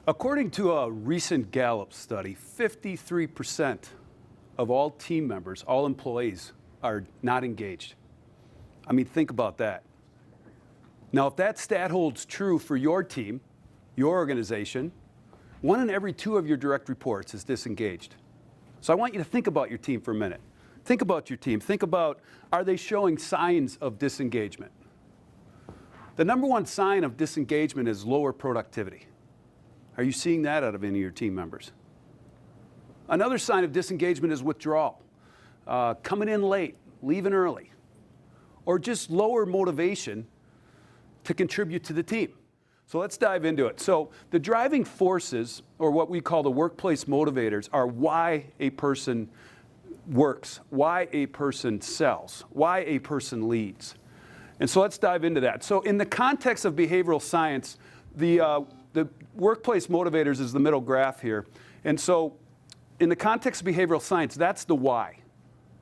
According to a recent Gallup study, 53% of all team members, all employees, are not engaged. I mean, think about that. Now, if that stat holds true for your team, your organization, 1 in every 2 of your direct reports is disengaged. So I want you to think about your team for a minute. Think about your team. Think about, are they showing signs of disengagement? The number one sign of disengagement is lower productivity. Are you seeing that out of any of your team members? Another sign of disengagement is withdrawal, coming in late, leaving early, or just lower motivation to contribute to the team. So let's dive into it. So the driving forces, or what we call the workplace motivators, are why a person works, why a person sells, why a person leads. And so let's dive into that. So in the context of behavioral science, the workplace motivators is the middle graph here. And so in the context of behavioral science, that's the why.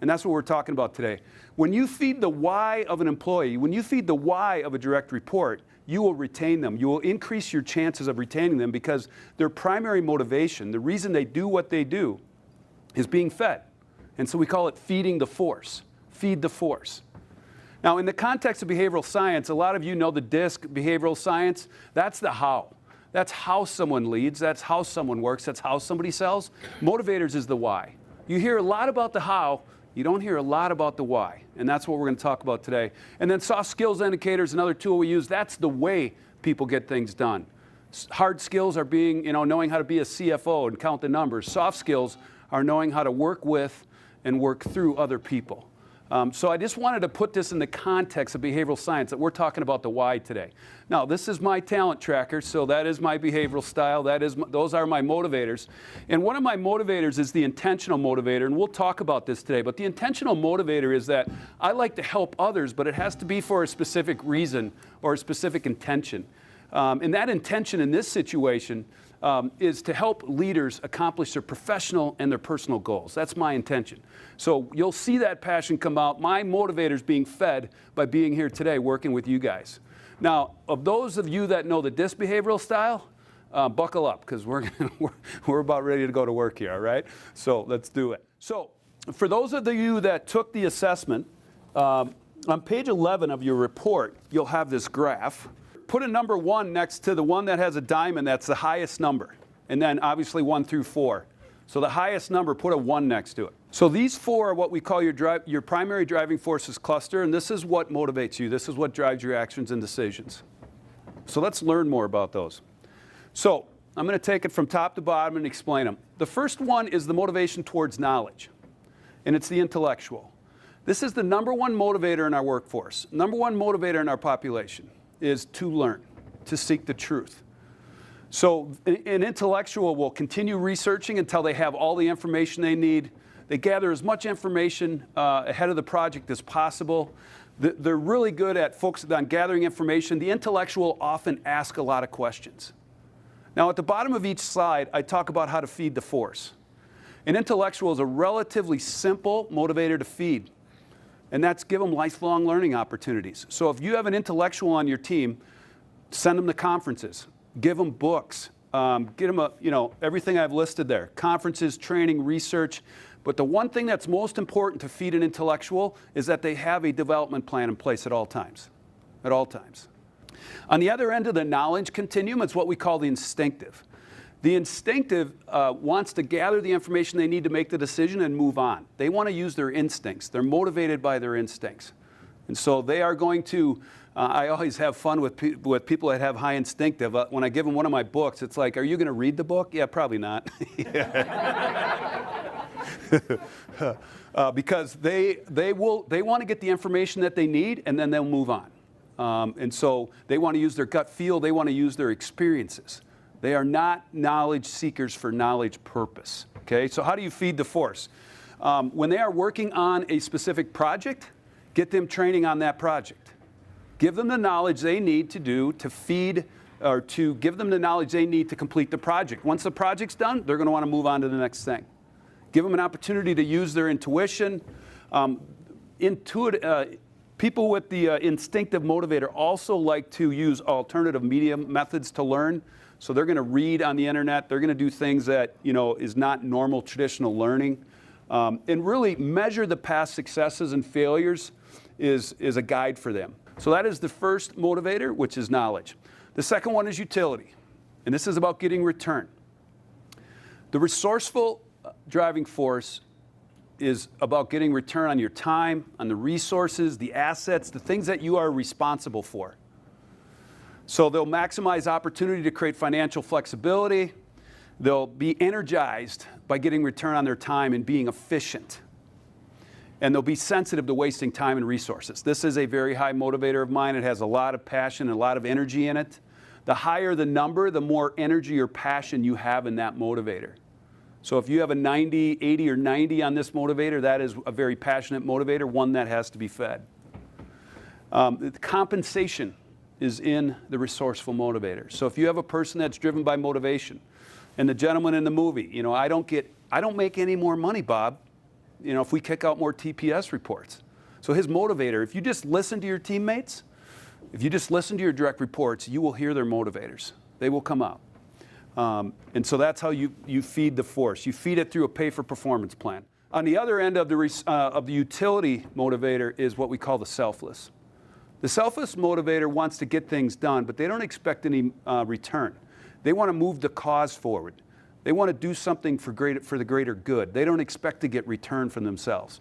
And that's what we're talking about today. When you feed the why of an employee, when you feed the why of a direct report, you will retain them. You will increase your chances of retaining them because their primary motivation, the reason they do what they do, is being fed. And so we call it feeding the force. Feed the force. Now, in the context of behavioral science, a lot of you know the DISC, behavioral science. That's the how. That's how someone leads. That's how someone works. That's how somebody sells. Motivators is the why. You hear a lot about the how. You don't hear a lot about the why. And that's what we're going to talk about today. And then soft skills indicators, another tool we use. That's the way people get things done. Hard skills are knowing how to be a CFO and count the numbers. Soft skills are knowing how to work with and work through other people. So I just wanted to put this in the context of behavioral science, that we're talking about the why today. Now, this is my talent tracker, so that is my behavioral style. Those are my motivators. And one of my motivators is the intentional motivator, and we'll talk about this today. But the intentional motivator is that I like to help others, but it has to be for a specific reason or a specific intention. And that intention in this situation is to help leaders accomplish their professional and their personal goals. That's my intention. So you'll see that passion come out. My motivator is being fed by being here today working with you guys. Now, of those of you that know the DISC behavioral style, buckle up because we're about ready to go to work here, all right? So let's do it. So for those of you that took the assessment, on page 11 of your report, you'll have this graph. Put a number 1 next to the one that has a diamond. That's the highest number. And then obviously 1 through 4. So the highest number, put a 1 next to it. So these 4 are what we call your primary driving forces cluster. And this is what motivates you. This is what drives your actions and decisions. So let's learn more about those. So I'm going to take it from top to bottom and explain them. The first one is the motivation towards knowledge. And it's the intellectual. This is the number 1 motivator in our workforce. Number 1 motivator in our population is to learn, to seek the truth. So an intellectual will continue researching until they have all the information they need. They gather as much information ahead of the project as possible. They're really good at focusing on gathering information. The intellectual often ask a lot of questions. Now, at the bottom of each slide, I talk about how to feed the force. An intellectual is a relatively simple motivator to feed. And that's give them lifelong learning opportunities. So if you have an intellectual on your team, send them to conferences, give them books, get them everything I've listed there, conferences, training, research. But the one thing that's most important to feed an intellectual is that they have a development plan in place at all times, at all times. On the other end of the knowledge continuum, it's what we call the instinctive. The instinctive wants to gather the information they need to make the decision and move on. They want to use their instincts. They're motivated by their instincts. And so they are going to, I always have fun with people that have high instinctive. When I give them one of my books, it's like, are you going to read the book? Yeah, probably not. Because they want to get the information that they need, and then they'll move on. And so they want to use their gut feel. They want to use their experiences. They are not knowledge seekers for knowledge purpose. Okay, so how do you feed the force? When they are working on a specific project, get them training on that project. Give them the knowledge they need to feed, or to give them the knowledge they need to complete the project. Once the project's done, they're going to want to move on to the next thing. Give them an opportunity to use their intuition. People with the instinctive motivator also like to use alternative media methods to learn. So they're going to read on the internet. They're going to do things that, is not normal traditional learning. And really measure the past successes and failures is a guide for them. So that is the first motivator, which is knowledge. The second one is utility. And this is about getting return. The resourceful driving force is about getting return on your time, on the resources, the assets, the things that you are responsible for. So they'll maximize opportunity to create financial flexibility. They'll be energized by getting return on their time and being efficient. And they'll be sensitive to wasting time and resources. This is a very high motivator of mine. It has a lot of passion and a lot of energy in it. The higher the number, the more energy or passion you have in that motivator. So if you have a 90, 80, or 90 on this motivator, that is a very passionate motivator, one that has to be fed. The compensation is in the resourceful motivator. So if you have a person that's driven by motivation, and the gentleman in the movie, I don't make any more money, Bob, if we kick out more TPS reports. So his motivator, if you just listen to your teammates, if you just listen to your direct reports, you will hear their motivators. They will come out. And so that's how you feed the force. You feed it through a pay-for-performance plan. On the other end of the utility motivator is what we call the selfless. The selfless motivator wants to get things done, but they don't expect any return. They want to move the cause forward. They want to do something for the greater good. They don't expect to get return from themselves.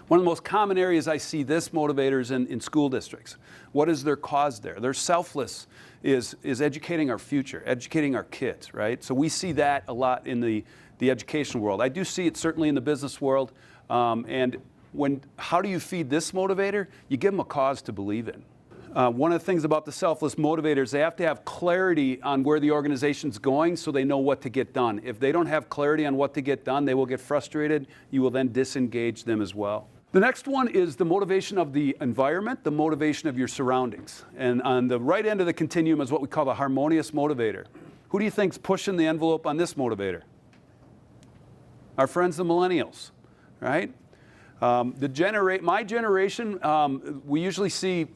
One of the most common areas I see this motivator is in school districts. What is their cause there? Their selfless is educating our future, educating our kids, right? So we see that a lot in the educational world. I do see it certainly in the business world. And how do you feed this motivator? You give them a cause to believe in. One of the things about the selfless motivators, they have to have clarity on where the organization's going so they know what to get done. If they don't have clarity on what to get done, they will get frustrated. You will then disengage them as well. The next one is the motivation of the environment, the motivation of your surroundings. And on the right end of the continuum is what we call the harmonious motivator. Who do you think's pushing the envelope on this motivator? Our friends, the millennials, right? My generation, we usually see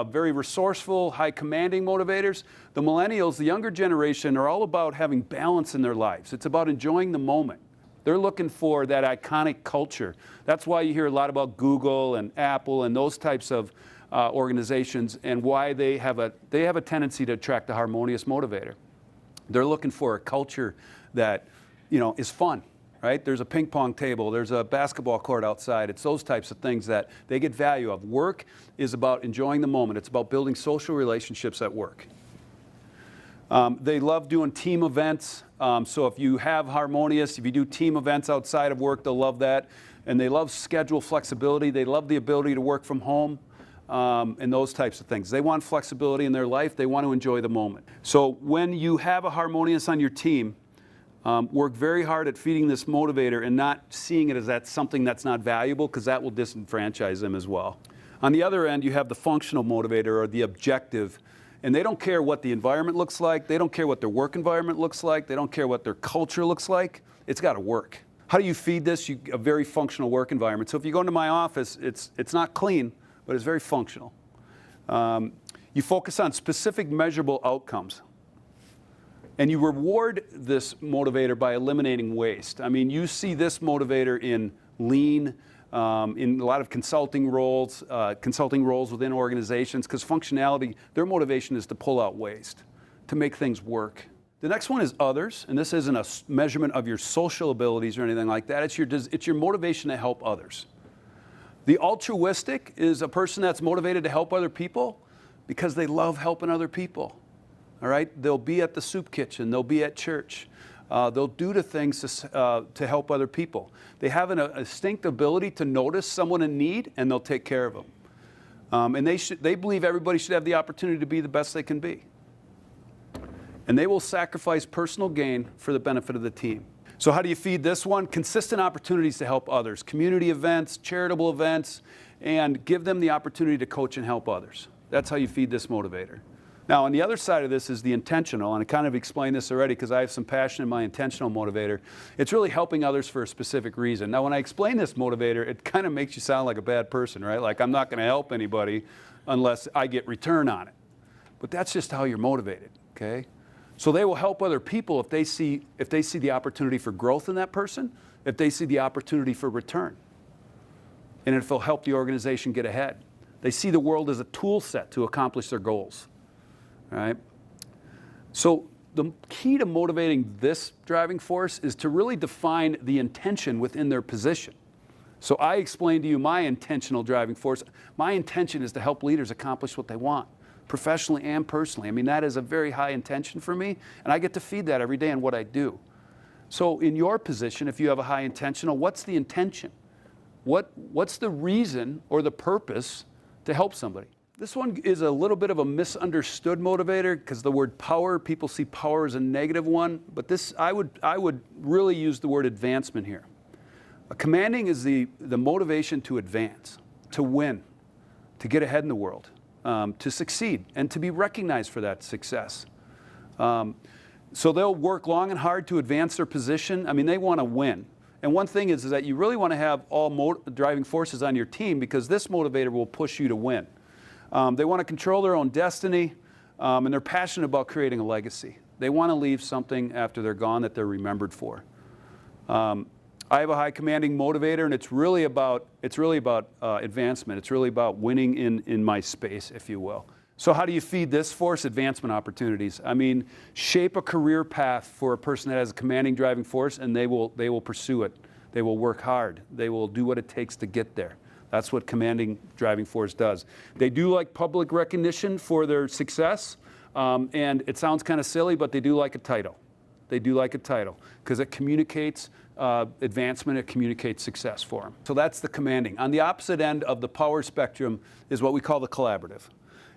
very resourceful, high commanding motivators. The millennials, the younger generation, are all about having balance in their lives. It's about enjoying the moment. They're looking for that iconic culture. That's why you hear a lot about Google and Apple and those types of organizations, and why they have a tendency to attract the harmonious motivator. They're looking for a culture that is fun. Right? There's a ping pong table, there's a basketball court outside. It's those types of things that they get value of. Work is about enjoying the moment. It's about building social relationships at work. They love doing team events. So if you have harmonious, if you do team events outside of work, they'll love that. And they love schedule flexibility. They love the ability to work from home and those types of things. They want flexibility in their life. They want to enjoy the moment. So when you have a harmonious on your team, work very hard at feeding this motivator and not seeing it as something that's not valuable, because that will disenfranchise them as well. On the other end, you have the functional motivator, or the objective, and they don't care what the environment looks like. They don't care what their work environment looks like. They don't care what their culture looks like. It's got to work. How do you feed this? A very functional work environment. So if you go into my office, it's not clean, but it's very functional. You focus on specific measurable outcomes. And you reward this motivator by eliminating waste. I mean, you see this motivator in lean, in a lot of consulting roles within organizations, because functionality, their motivation is to pull out waste, to make things work. The next one is others, and this isn't a measurement of your social abilities or anything like that. It's your motivation to help others. The altruistic is a person that's motivated to help other people because they love helping other people. All right, they'll be at the soup kitchen, they'll be at church, they'll do the things to help other people. They have a distinct ability to notice someone in need, and they'll take care of them. And they believe everybody should have the opportunity to be the best they can be. And they will sacrifice personal gain for the benefit of the team. So how do you feed this one? Consistent opportunities to help others, community events, charitable events, and give them the opportunity to coach and help others. That's how you feed this motivator. Now, on the other side of this is the intentional, and I kind of explained this already because I have some passion in my intentional motivator. It's really helping others for a specific reason. Now, when I explain this motivator, it kind of makes you sound like a bad person, right? Like, I'm not going to help anybody unless I get return on it. But that's just how you're motivated, okay? So they will help other people if they see the opportunity for growth in that person, if they see the opportunity for return, and if they'll help the organization get ahead. They see the world as a tool set to accomplish their goals. Right? So the key to motivating this driving force is to really define the intention within their position. So I explained to you my intentional driving force. My intention is to help leaders accomplish what they want, professionally and personally. I mean, that is a very high intention for me, and I get to feed that every day in what I do. So in your position, if you have a high intentional, what's the intention? What's the reason or the purpose to help somebody? This one is a little bit of a misunderstood motivator because the word power, people see power as a negative one, but this, I would really use the word advancement here. Commanding is the motivation to advance, to win, to get ahead in the world, to succeed, and to be recognized for that success. So they'll work long and hard to advance their position. I mean, they want to win. And one thing is that you really want to have all driving forces on your team because this motivator will push you to win. They want to control their own destiny, and they're passionate about creating a legacy. They want to leave something after they're gone that they're remembered for. I have a high commanding motivator, and it's really about advancement. It's really about winning in my space, if you will. So how do you feed this force? Advancement opportunities. I mean, shape a career path for a person that has a commanding driving force, and they will pursue it. They will work hard. They will do what it takes to get there. That's what commanding driving force does. They do like public recognition for their success, and it sounds kind of silly, but they do like a title. They do like a title because it communicates advancement, it communicates success for them. So that's the commanding. On the opposite end of the power spectrum is what we call the collaborative.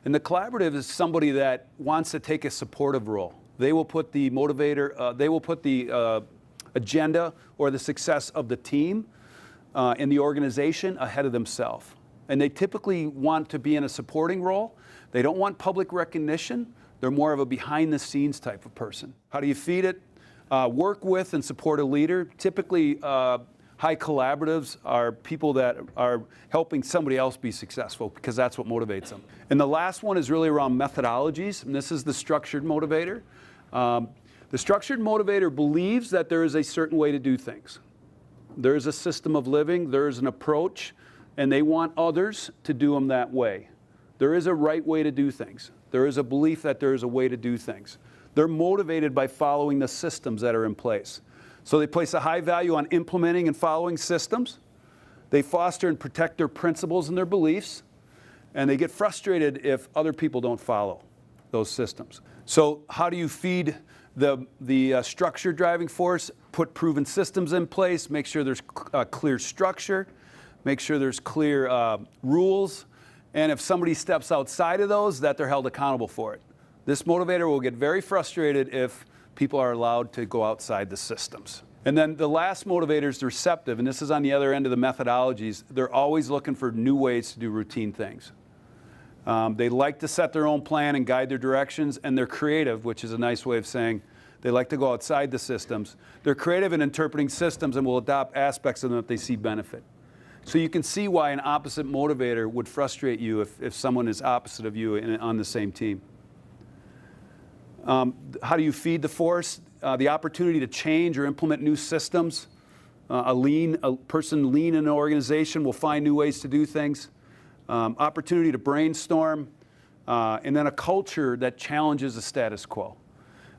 And the collaborative is somebody that wants to take a supportive role. They will put the motivator, they will put the agenda or the success of the team in the organization ahead of themselves. And they typically want to be in a supporting role. They don't want public recognition. They're more of a behind-the-scenes type of person. How do you feed it? Work with and support a leader. Typically, high collaboratives are people that are helping somebody else be successful because that's what motivates them. And the last one is really around methodologies, and this is the structured motivator. The structured motivator believes that there is a certain way to do things. There is a system of living, there is an approach, and they want others to do them that way. There is a right way to do things. There is a belief that there is a way to do things. They're motivated by following the systems that are in place. So they place a high value on implementing and following systems. They foster and protect their principles and their beliefs. And they get frustrated if other people don't follow those systems. So how do you feed the structured driving force? Put proven systems in place. Make sure there's clear structure. Make sure there's clear rules. And if somebody steps outside of those, that they're held accountable for it. This motivator will get very frustrated if people are allowed to go outside the systems. And then the last motivator is the receptive, and this is on the other end of the methodologies. They're always looking for new ways to do routine things. They like to set their own plan and guide their directions, and they're creative, which is a nice way of saying they like to go outside the systems. They're creative in interpreting systems and will adopt aspects of them if they see benefit. So you can see why an opposite motivator would frustrate you if someone is opposite of you on the same team. How do you feed the force? The opportunity to change or implement new systems. A person lean in an organization will find new ways to do things. Opportunity to brainstorm. And then a culture that challenges the status quo.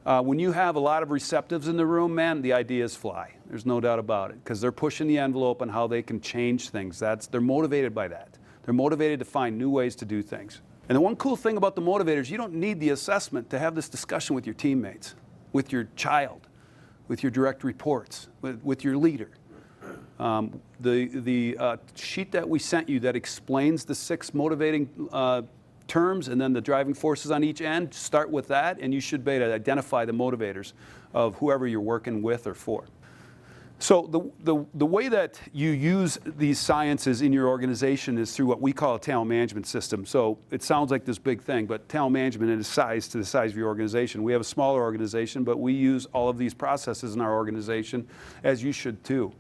When you have a lot of receptives in the room, man, the ideas fly. There's no doubt about it, because they're pushing the envelope on how they can change things. They're motivated by that. They're motivated to find new ways to do things. And the one cool thing about the motivators, you don't need the assessment to have this discussion with your teammates, with your child, with your direct reports, with your leader. The sheet that we sent you that explains the 6 motivating terms and then the driving forces on each end, start with that, and you should be able to identify the motivators of whoever you're working with or for. So the way that you use these sciences in your organization is through what we call a talent management system. So it sounds like this big thing, but talent management is size to the size of your organization. We have a smaller organization, but we use all of these processes in our organization, as you should too.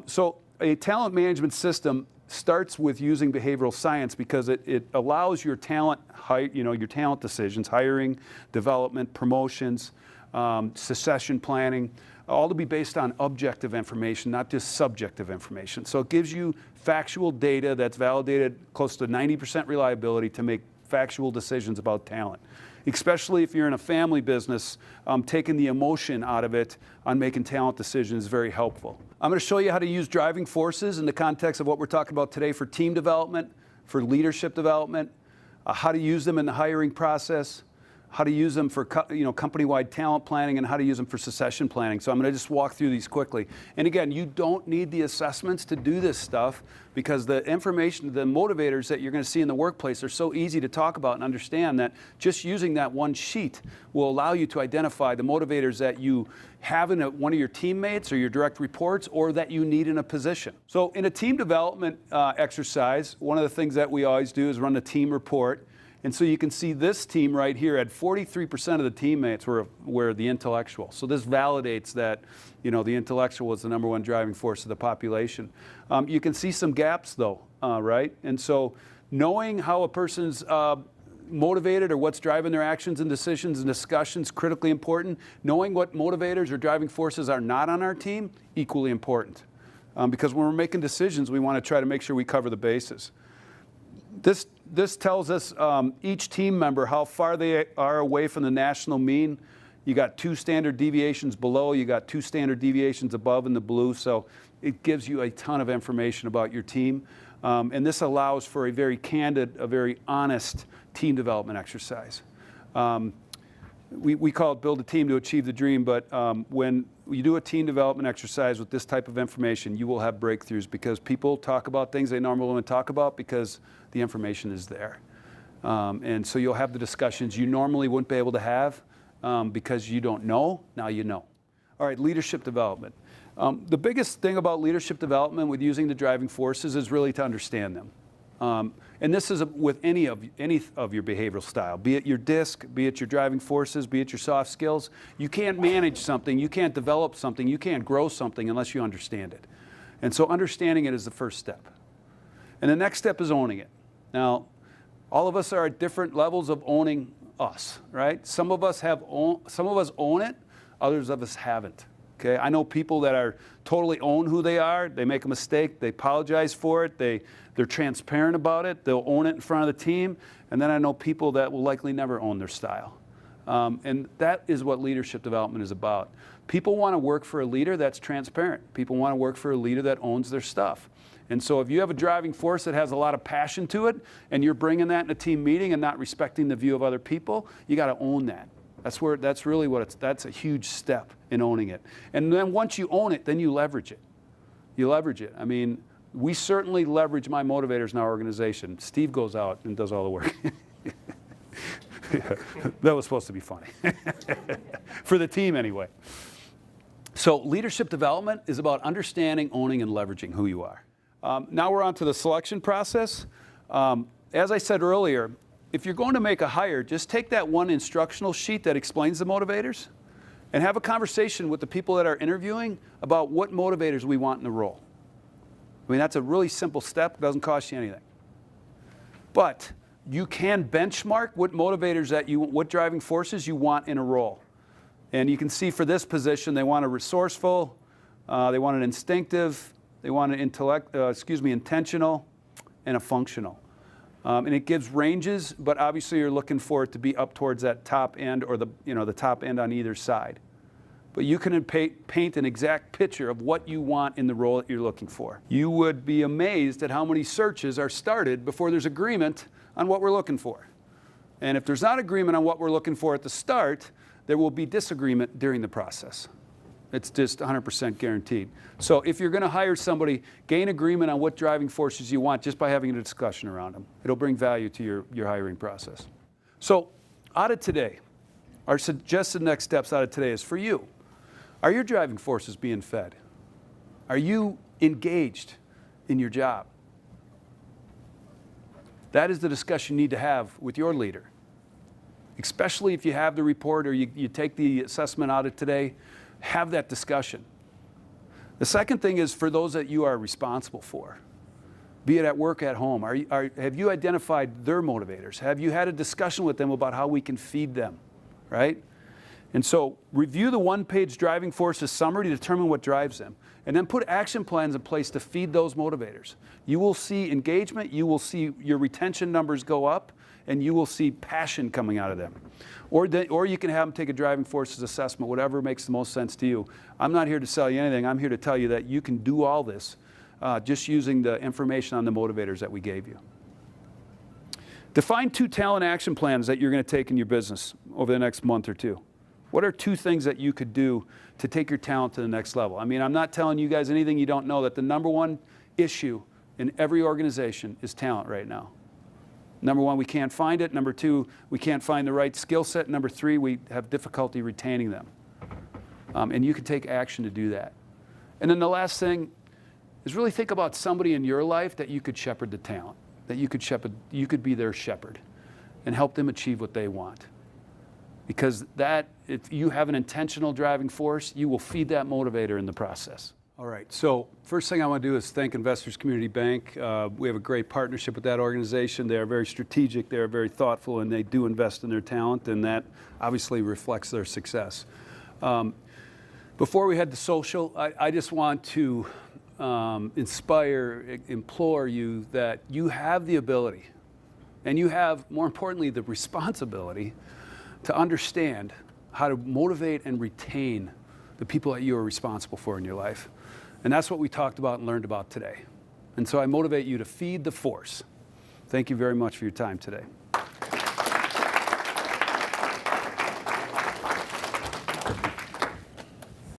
So a talent management system starts with using behavioral science because it allows your talent, your talent decisions, hiring, development, promotions, succession planning, all to be based on objective information, not just subjective information. So it gives you factual data that's validated close to 90% reliability to make factual decisions about talent. Especially if you're in a family business, taking the emotion out of it on making talent decisions is very helpful. I'm going to show you how to use driving forces in the context of what we're talking about today for team development, for leadership development, how to use them in the hiring process, how to use them for company-wide talent planning, and how to use them for succession planning. So I'm going to just walk through these quickly. And again, you don't need the assessments to do this stuff because the information, the motivators that you're going to see in the workplace are so easy to talk about and understand that just using that one sheet will allow you to identify the motivators that you have in one of your teammates or your direct reports or that you need in a position. So in a team development exercise, one of the things that we always do is run a team report. And so you can see this team right here had 43% of the teammates were the intellectual. So this validates that the intellectual was the number one driving force of the population. You can see some gaps though, right? And so knowing how a person's motivated or what's driving their actions and decisions and discussions, critically important. Knowing what motivators or driving forces are not on our team, equally important. Because when we're making decisions, we want to try to make sure we cover the bases. This tells us each team member how far they are away from the national mean. You got 2 standard deviations below, you got 2 standard deviations above in the blue, so it gives you a ton of information about your team. And this allows for a very candid, a very honest team development exercise. We call it build a team to achieve the dream, but when you do a team development exercise with this type of information, you will have breakthroughs because people talk about things they normally wouldn't talk about because the information is there. And so you'll have the discussions you normally wouldn't be able to have because you don't know, now you know. All right, leadership development. The biggest thing about leadership development with using the driving forces is really to understand them. And this is with any of your behavioral style, be it your DISC, be it your driving forces, be it your soft skills. You can't manage something, you can't develop something, you can't grow something unless you understand it. And so understanding it is the first step. And the next step is owning it. Now, all of us are at different levels of owning us, right? Some of us own it, others of us haven't. Okay, I know people that are totally own who they are. They make a mistake, they apologize for it, they're transparent about it, they'll own it in front of the team. And then I know people that will likely never own their style. And that is what leadership development is about. People want to work for a leader that's transparent. People want to work for a leader that owns their stuff. And so if you have a driving force that has a lot of passion to it, and you're bringing that in a team meeting and not respecting the view of other people, you got to own that. That's a huge step in owning it. And then once you own it, then you leverage it. You leverage it. I mean, we certainly leverage my motivators in our organization. Steve goes out and does all the work. That was supposed to be funny. For the team anyway. So leadership development is about understanding, owning, and leveraging who you are. Now we're on to the selection process. As I said earlier, if you're going to make a hire, just take that one instructional sheet that explains the motivators and have a conversation with the people that are interviewing about what motivators we want in the role. I mean, that's a really simple step. It doesn't cost you anything. But you can benchmark what motivators what driving forces you want in a role. And you can see for this position, they want a resourceful, they want an instinctive, they want an intentional, and a functional. And it gives ranges, but obviously you're looking for it to be up towards that top end or the top end on either side. But you can paint an exact picture of what you want in the role that you're looking for. You would be amazed at how many searches are started before there's agreement on what we're looking for. And if there's not agreement on what we're looking for at the start, there will be disagreement during the process. It's just 100% guaranteed. So if you're going to hire somebody, gain agreement on what driving forces you want just by having a discussion around them. It'll bring value to your hiring process. So out of today, our suggested next steps out of today is for you. Are your driving forces being fed? Are you engaged in your job? That is the discussion you need to have with your leader. Especially if you have the report or you take the assessment out of today, have that discussion. The second thing is for those that you are responsible for. Be it at work, at home. Have you identified their motivators? Have you had a discussion with them about how we can feed them, right? And so review the one-page driving forces summary to determine what drives them. And then put action plans in place to feed those motivators. You will see engagement, you will see your retention numbers go up, and you will see passion coming out of them. Or you can have them take a driving forces assessment, whatever makes the most sense to you. I'm not here to sell you anything. I'm here to tell you that you can do all this just using the information on the motivators that we gave you. Define 2 talent action plans that you're going to take in your business over the next month or 2. What are 2 things that you could do to take your talent to the next level? I mean, I'm not telling you guys anything you don't know, that the number 1 issue in every organization is talent right now. Number 1, we can't find it. Number 2, we can't find the right skill set. Number 3, we have difficulty retaining them. And you can take action to do that. And then the last thing is really think about somebody in your life that you could shepherd the talent, that you could be their shepherd and help them achieve what they want. Because if you have an intentional driving force, you will feed that motivator in the process. All right, so first thing I want to do is thank Investors Community Bank. We have a great partnership with that organization. They are very strategic, they are very thoughtful, and they do invest in their talent, and that obviously reflects their success. Before we head to social, I just want to implore you that you have the ability, and you have, more importantly, the responsibility to understand how to motivate and retain the people that you are responsible for in your life. And that's what we talked about and learned about today. And so I motivate you to feed the force. Thank you very much for your time today.